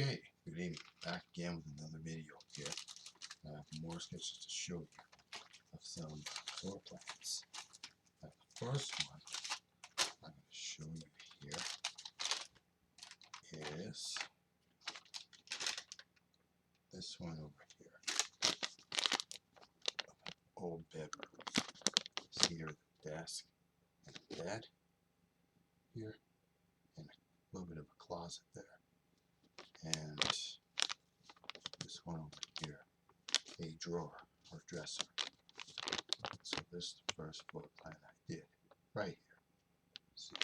Okay, good evening. Back again with another video here. I have more sketches to show you of some floor plans. Now, the first one I'm going to show you here is this one over here. Old bedroom. See here the desk and a bed here, and a little bit of a closet there. And this one over here, a drawer or dresser. So this is the first floor plan I did right here. See?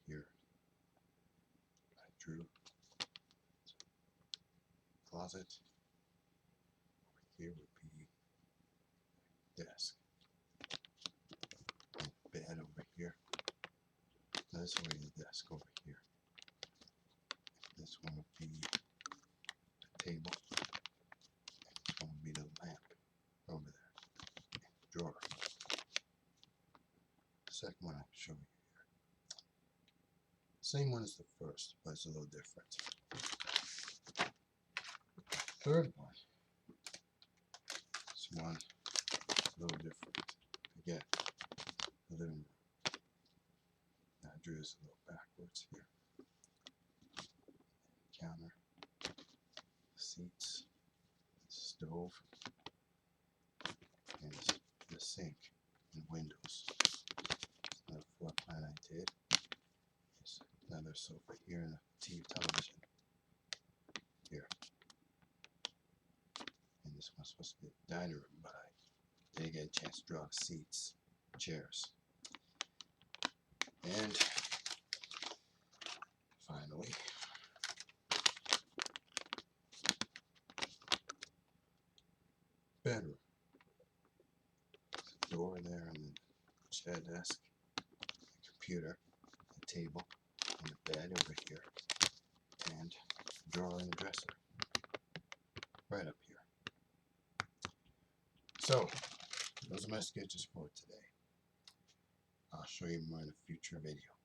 Here I drew closet. Over here would be desk. And bed over here. This way the desk over here. This one would be the table. This one would be the lamp over there. Drawer. The second one I'll show you here. Same one as the first, but it's a little different. Third one. This one a little different. Again, the living room. Now I drew this a little backwards here. Counter, seats, stove, and the sink and windows. Another floor plan I did. There's another sofa here and a TV television here. And this one's supposed to be a dining room, but I didn't get a chance to draw seats, chairs. And finally, bedroom. There's a door there, and then a chair desk, a computer, a table, and a bed over here, and a drawer and a dresser right up here. So, those are my sketches for today. I'll show you more in a future video.